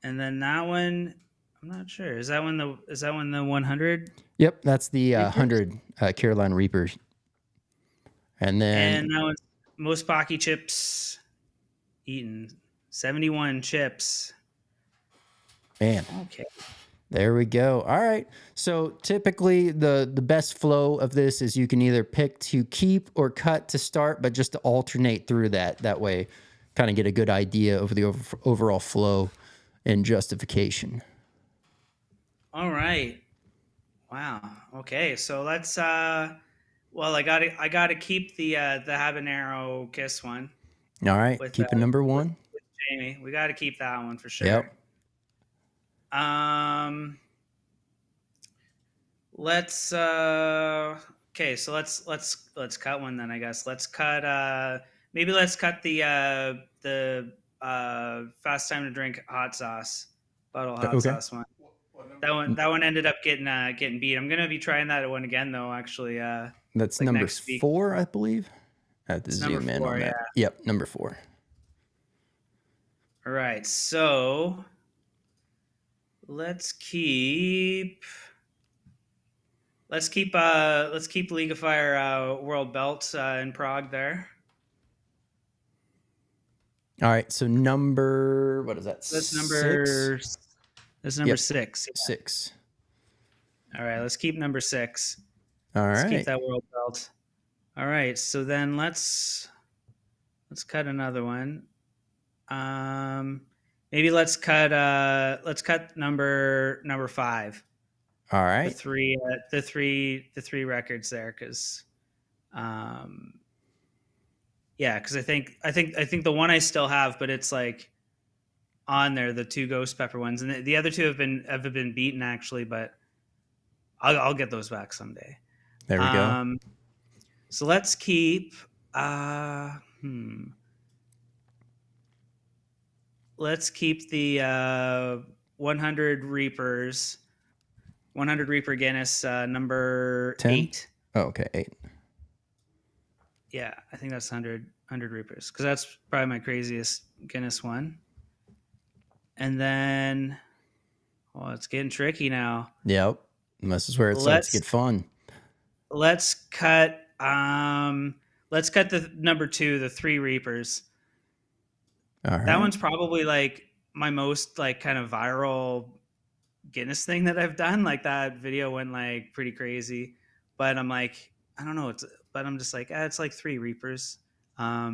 And then that one, I'm not sure. Is that one the 100? Yep, that's the 100 Carolina Reapers. And then that one's most Pocky chips eaten. 71 chips. Man. Okay. There we go. All right. So typically the best flow of this is you can either pick to keep or cut to start, but just to alternate through that. That way, kind of get a good idea of the overall flow and justification. All right. Wow. Okay. So let's well, I gotta keep the habanero kiss one. All right. Keeping number 1. With Jamie. We gotta keep that one for sure. Yep. Let's okay, so let's cut one then, I guess. Let's cut maybe let's cut the Fast Time to Drink hot sauce, bottle hot Okay. sauce one. That one ended up getting beat. I'm gonna be trying that one again though. Actually, That's like number next week. 4, I believe. I have to It's number zoom in 4. on Yeah. that. Yep, number 4. All right. So let's keep League of Fire World Belt in Prague there. All right, so number, what is that? That's 6? number 6. 6. All right, let's keep number 6. All Let's keep right. that World Belt. All right, so then let's cut another one. Maybe let's cut number 5. All right. The three records there, because because I think the one I still have, but it's like on there, the 2 ghost pepper ones, and the other 2 have been beaten actually, but I'll get those back someday. There we go. So let's keep let's keep the 100 Reapers, 100 Reaper Guinness, number 10? 8. Oh, okay, 8. Yeah, I think that's 100 Reapers, because that's probably my craziest Guinness one. And then, it's getting tricky now. Yep. And this is where it starts to get fun. Let's cut the number 2, the 3 Reapers. All right. That one's probably like my most like kind of viral Guinness thing that I've done. Like that video went like pretty crazy, but I'm like, I don't know. But I'm just like, it's like 3 Reapers. I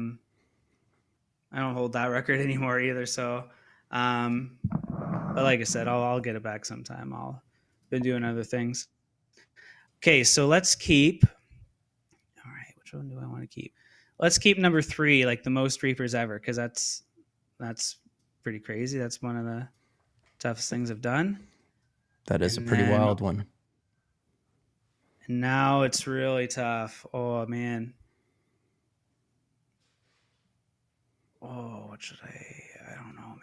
don't hold that record anymore either. So, but like I said, I'll get it back sometime. I'll been doing other things. Okay, so let's keep. All right, which one do I want to keep? Let's keep number 3, like the most Reapers ever, because that's pretty crazy. That's one of the toughest things I've done. That is a pretty wild one. And now it's really tough. Oh man. Oh, what should I don't know, man.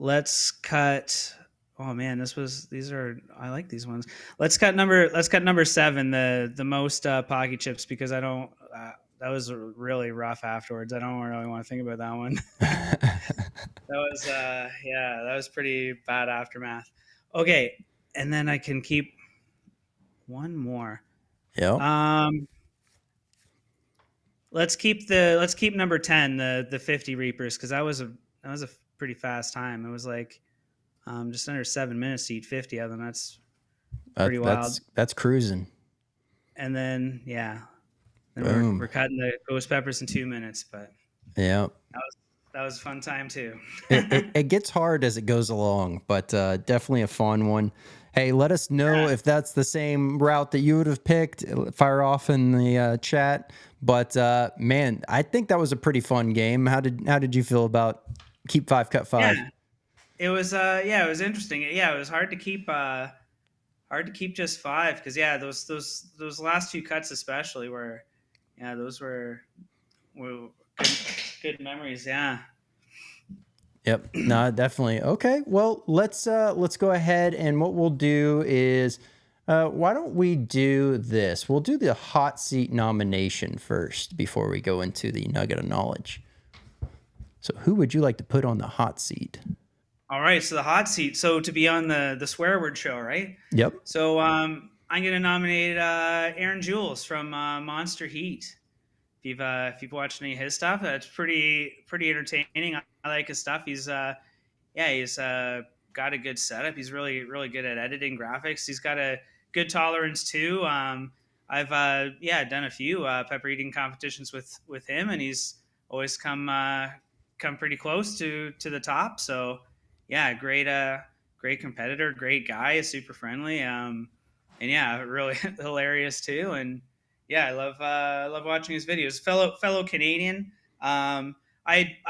Let's cut. Oh man, I like these ones. Let's cut number 7, the most Pocky chips, because I don't. That was really rough afterwards. I don't really want to think about that one. That was pretty bad aftermath. Okay, and then I can keep one more. Yeah. Let's keep number 10, the 50 Reapers, because that was a pretty fast time. It was like just under 7 minutes to eat 50 of them. That's pretty wild. That's cruising. And then we're cutting the ghost peppers in 2 minutes, but yeah, that was a fun time too. it gets hard as it goes along, but definitely a fun one. Hey, let us know if that's the same route that you would have picked. Fire off in the chat. But man, I think that was a pretty fun game. How did you feel about keep 5, cut 5? Yeah. It was it was interesting. Yeah, it was hard to keep just 5, because those last 2 cuts especially were those were good memories. Yeah. Yep. No, definitely. Okay. Well, let's go ahead, and what we'll do is why don't we do this? We'll do the hot seat nomination first before we go into the nugget of knowledge. So who would you like to put on the hot seat? All right, so the hot seat. So to be on the swear word show, right? Yep. So I'm going to nominate Aaron Jules from Monster Heat. If you've watched any of his stuff, that's pretty entertaining. I like his stuff. He's got a good setup. He's really good at editing graphics. He's got a good tolerance too. I've done a few pepper eating competitions with him, and he's always come pretty close to the top. So yeah, great competitor, great guy, super friendly, and really hilarious too. And yeah, I love watching his videos. Fellow Canadian. I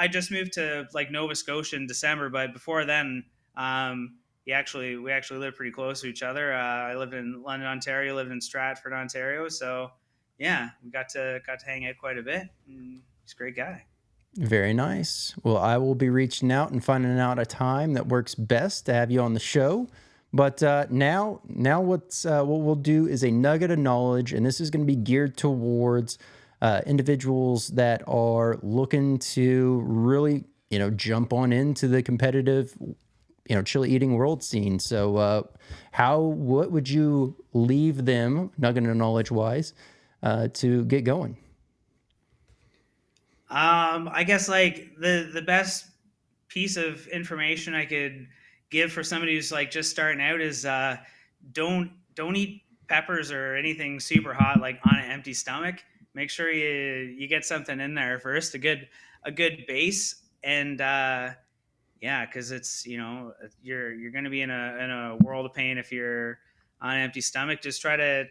just moved to like Nova Scotia in December, but before then, we actually lived pretty close to each other. I lived in London, Ontario, lived in Stratford, Ontario. So yeah, we got to hang out quite a bit. And he's a great guy. Very nice. Well, I will be reaching out and finding out a time that works best to have you on the show. But now what we'll do is a nugget of knowledge, and this is going to be geared towards individuals that are looking to really, jump on into the competitive, chili eating world scene. So, what would you leave them, nugget of knowledge wise, to get going? I guess like the best piece of information I could give for somebody who's like just starting out is don't eat peppers or anything super hot like on an empty stomach. Make sure you get something in there first, a good base, and yeah, because it's you're going to be in a world of pain if you're on an empty stomach. Just I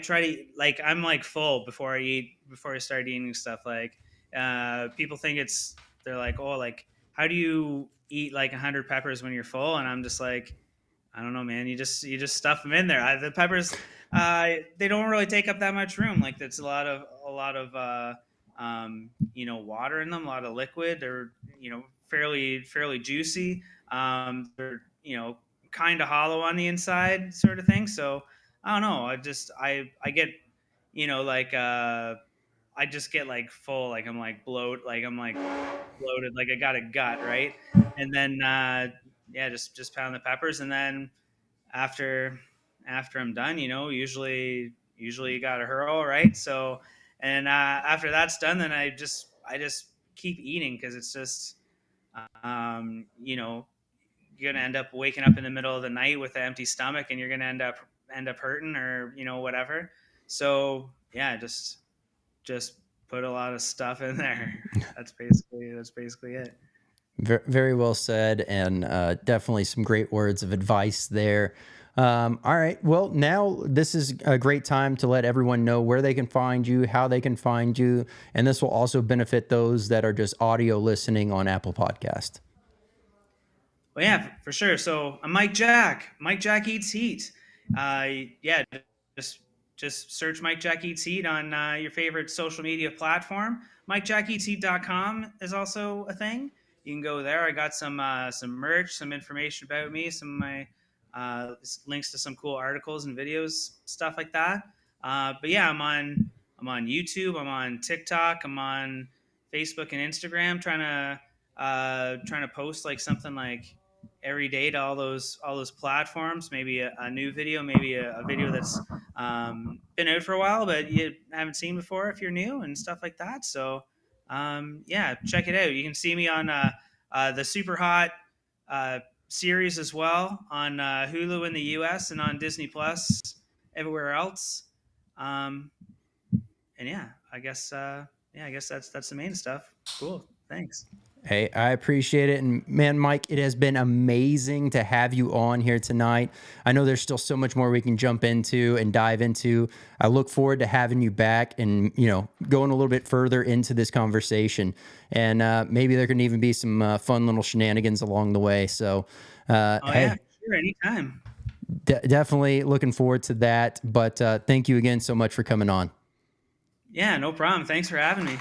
try to like I'm like full before I start eating stuff. Like people think they're like, oh, like how do you eat like 100 peppers when you're full? And I'm just like, I don't know, man. You just stuff them in there. The peppers, they don't really take up that much room. Like that's a lot of water in them, a lot of liquid. They're fairly juicy. They're kind of hollow on the inside, sort of thing. So I don't know. I get like I just get like full, like I'm like bloated, like I got a gut, right? And then yeah, just pound the peppers, and then after I'm done, usually you got to hurl, right? So, and after that's done, then I just keep eating because it's just you know you're gonna end up waking up in the middle of the night with an empty stomach, and you're gonna end up hurting or whatever. So yeah, just put a lot of stuff in there. That's basically it. Very well said, and definitely some great words of advice there. All right. Well, now this is a great time to let everyone know where they can find you, how they can find you, and this will also benefit those that are just audio listening on Apple Podcast. Well, yeah, for sure. So I'm Mike Jack. Mike Jack Eats Heat. Yeah, just just search Mike Jack Eats Heat on your favorite social media platform. MikeJackEatsHeat.com is also a thing. You can go there. I got some merch, some information about me, some of my links to some cool articles and videos, stuff like that. But yeah, I'm on YouTube. I'm on TikTok. I'm on Facebook and Instagram. Trying to post like something like every day to all those platforms. Maybe a new video, maybe a video that's been out for a while but you haven't seen before if you're new and stuff like that. So yeah, check it out. You can see me on the Superhot series as well on Hulu in the US and on Disney Plus everywhere else. Um, and I guess that's the main stuff. Cool. Thanks. Hey, I appreciate it. And man, Mike, it has been amazing to have you on here tonight. I know there's still so much more we can jump into and dive into. I look forward to having you back and, going a little bit further into this conversation. And maybe there can even be some fun little shenanigans along the way. So, Oh hey, yeah, sure, anytime. definitely looking forward to that. But thank you again so much for coming on. Yeah, no problem. Thanks for having me.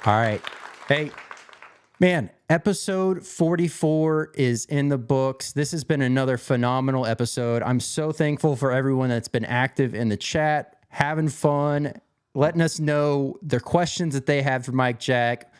All right. Hey, man, episode 44 is in the books. This has been another phenomenal episode. I'm so thankful for everyone that's been active in the chat, having fun, letting us know their questions that they have for Mike Jack,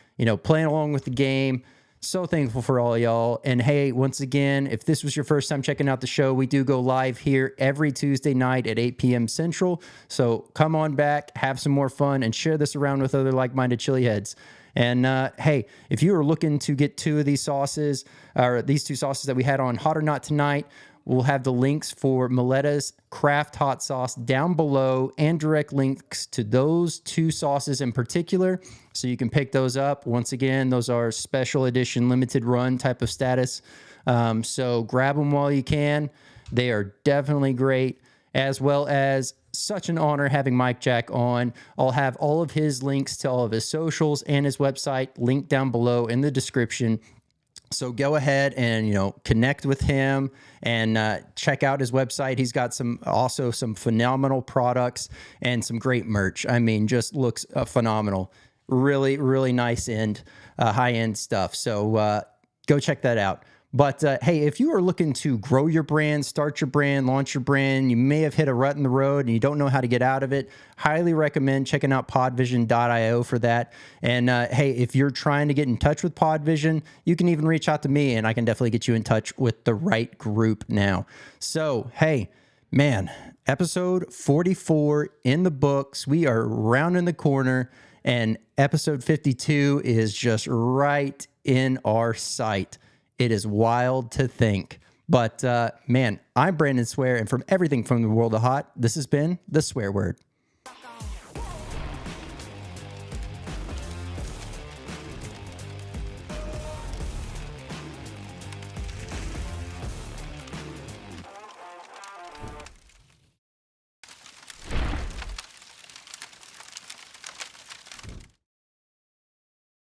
playing along with the game. So thankful for all y'all. And hey, once again, if this was your first time checking out the show, we do go live here every Tuesday night at 8 p.m. Central. So come on back, have some more fun, and share this around with other like-minded chili heads. And hey, if you are looking to get two of these sauces, or these two sauces that we had on Hot or Not tonight, we'll have the links for Maletta's Craft Hot Sauce down below and direct links to those two sauces in particular. So you can pick those up. Once again, those are special edition, limited run type of status. So grab them while you can. They are definitely great, as well as such an honor having Mike Jack on. I'll have all of his links to all of his socials and his website linked down below in the description. So go ahead and, connect with him and check out his website. He's got some phenomenal products and some great merch. I mean, just looks phenomenal. Really, really nice high end stuff. So go check that out. But hey, if you are looking to grow your brand, start your brand, launch your brand, you may have hit a rut in the road and you don't know how to get out of it, highly recommend checking out podvision.io for that. And hey, if you're trying to get in touch with Podvision, you can even reach out to me and I can definitely get you in touch with the right group now. So, hey, man, episode 44 in the books. We are rounding the corner and episode 52 is just right in our sight. It is wild to think. But man, I'm Brandon Swear, and from everything from the world of hot, this has been The Swear Word.